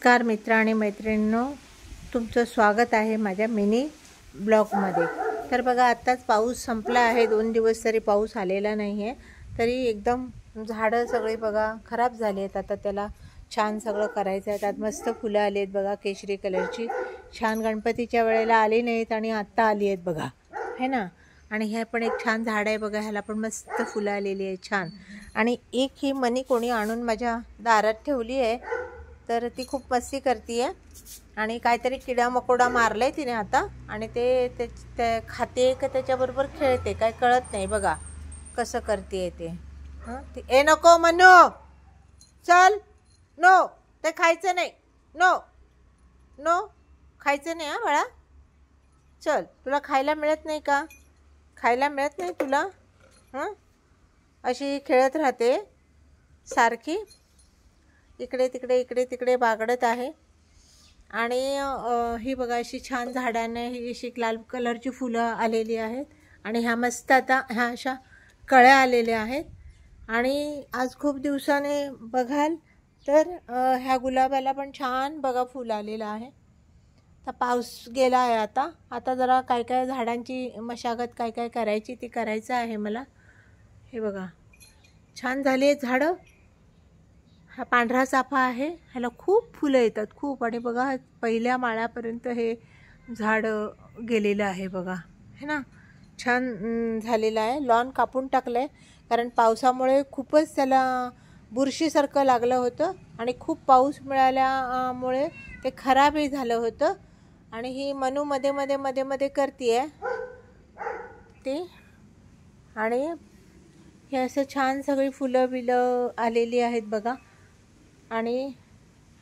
नमस्कार मित्र आणि मैत्रिणींनो, तुमचं स्वागत आहे माझ्या मिनी ब्लॉगमध्ये। तर बघा, आत्ताच पाऊस संपला आहे। 2 दिवस तरी पाऊस आलेला नाही आहे, तरी एकदम झाडं सगळे बघा खराब झाले आहेत। आता त्याला छान सगळं करायचं आहे। त्यात मस्त फुलं आली आहेत बघा, केशरी कलरची, छान गणपतीच्या वेळेला आली नाहीत आणि आत्ता आली आहेत बघा, है ना। आणि हे पण एक छान झाड आहे बघा, ह्याला पण मस्त फुलं आलेली आहेत छान। आणि एक ही मनी कोणी आणून माझ्या दारात ठेवली आहे, तर ती खूप मस्ती करते आहे आणि काहीतरी किडा मकोडा मारलाय तिने आता, आणि ते खाते का त्याच्याबरोबर खेळते काय कळत नाही बघा कसं करते ते। ती ए नको म्हणू, चल, नो, ते खायचं नाही, नो नो, खायचं नाही हा बाळा, चल, तुला खायला मिळत नाही का, खायला मिळत नाही तुला, अशी खेळत राहते सारखी, इकडे तिकडे इकडे तिकडे बागडत आहे। आणि ही बघा अशी छान झाडांना ही अशी लाल कलरची फुलं आलेली आहेत, आणि ह्या मस्त आता ह्या अशा कळ्या आलेल्या आहेत। आणि आज खूप दिवसाने बघाल तर ह्या गुलाबाला पण छान बघा फुल आलेलं आहे। तर पाऊस गेला आहे आता जरा काय काय झाडांची मशागत काय काय करायची ती करायचं आहे मला। हे बघा छान झाली आहेत झाडं। हा पांढरा चाफा आहे, ह्याला खूप फुलं येतात खूप, आणि बघा पहिल्या माळ्यापर्यंत हे झाड गेलेलं आहे बघा, है ना। छान झालेलं आहे। लॉन कापून टाकलं आहे, कारण पावसामुळे खूपच त्याला बुरशीसारखं लागलं होतं, आणि खूप पाऊस मिळाल्यामुळे ते खराबही झालं होतं। आणि ही मनू मध्ये मध्ये मध्ये मध्ये करते आहे ती, आणि हे असं छान सगळी फुलं बिलं आलेली आहेत बघा। आणि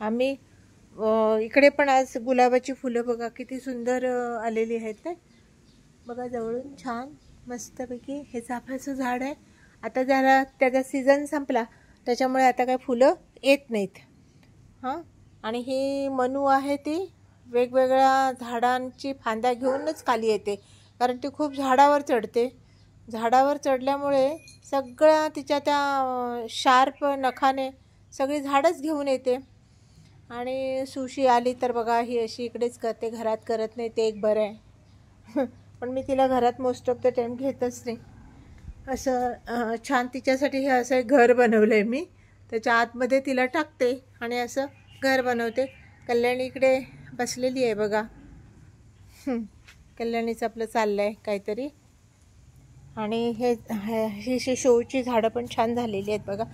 आम्ही इकडे पण आज गुलाबाची फुलं बघा किती सुंदर आलेली आहेत ना, बघा जवळून छान मस्तपैकी। हे चाफ्याचं झाड आहे, आता जरा त्याचा सीझन संपला त्याच्यामुळे आता काय फुलं येत नाहीत आणि ही मनू आहे ती वेगवेगळ्या झाडांची फांद्या घेऊनच खाली येते, कारण ती खूप झाडावर चढते। झाडावर चढल्यामुळे सगळ्या तिच्या त्या शार्प नखाने सगळी झाडच घेऊन येते। आणि सुशी आली तर बघा ही अशी इकडेच करते, घरात करत नाही, ते एक बरं आहे। पण मी तिला घरात मोस्ट ऑफ द टाईम घेतच नाही। असं छान तिच्यासाठी हे असं एक घर बनवलं आहे मी, त्याच्या आतमध्ये तिला टाकते आणि असं घर बनवते। कल्याणी इकडे बसलेली आहे बघा, कल्याणीचं आपलं चाललं आहे काहीतरी। आणि ही शोची झाडं पण छान झालेली आहेत बघा।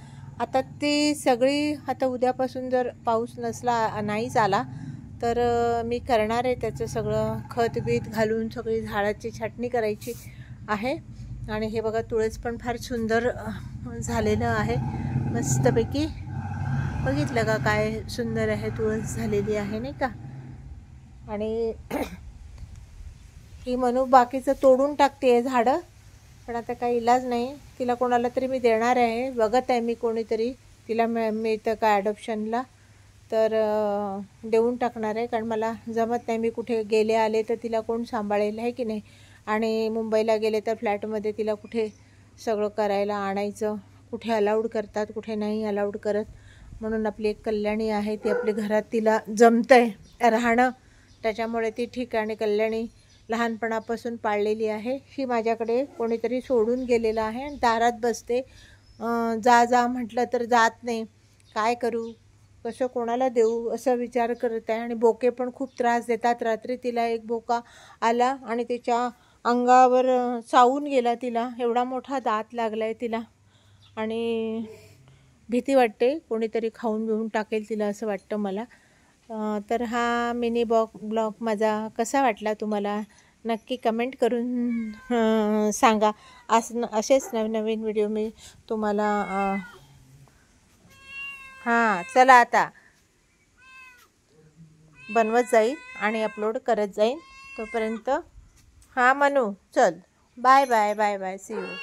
आता ती सगळी आता उद्यापासून जर पाऊस नाहीच आला तर मी करणार आहे त्याचं सगळं खत बीत घालून सगळी झाडाची छाटणी करायची आहे। आणि हे बघा तुळस पण फार सुंदर झालेलं आहे मस्तपैकी, बघितलं का काय सुंदर आहे तुळस झालेली आहे नाही का। आणि ही मनू बाकीचं तोडून टाकते झाडं, पण आता काही इलाज नाही, तिला कोणाला तरी मी देणार आहे, बघत आहे मी कोणीतरी तिला मिळतं का ॲडॉप्शनला, तर देऊन टाकणार आहे, कारण मला जमत नाही, मी कुठे गेले आले तर तिला कोण सांभाळेल आहे की नाही। आणि मुंबईला गेले तर फ्लॅटमध्ये तिला कुठे सगळं करायला आणायचं, कुठे अलाउड करतात कुठे नाही अलाउड करत, म्हणून आपली एक कल्याणी आहे ती आपली घरात तिला जमतं आहे राहणं, त्याच्यामुळे ती ठीक आहे। आणि कल्याणी लहानपणापासून पाळलेली आहे, ही माझ्याकडे कोणीतरी सोडून गेलेलं आहे आणि दारात बसते, जा जा म्हटलं तर जात नाही, काय करू कसं कोणाला देऊ असं विचार करत आहे। आणि बोके पण खूप त्रास देतात, रात्री तिला एक बोका आला आणि तिच्या अंगावर चावून गेला, तिला एवढा मोठा दात लागला आहे तिला, आणि भीती वाटते कोणीतरी खाऊन घेऊन टाकेल तिला असं वाटतं मला। तर हा मिनी ब्लॉग माझा कसा वाटला तुम्हाला नक्की कमेंट करून सांगा। असेच नवीन व्हिडिओ मी तुम्हाला चला आता बनवत जाईल आणि अपलोड करत जाईन, तोपर्यंत मनू चल, bye bye bye bye, see you.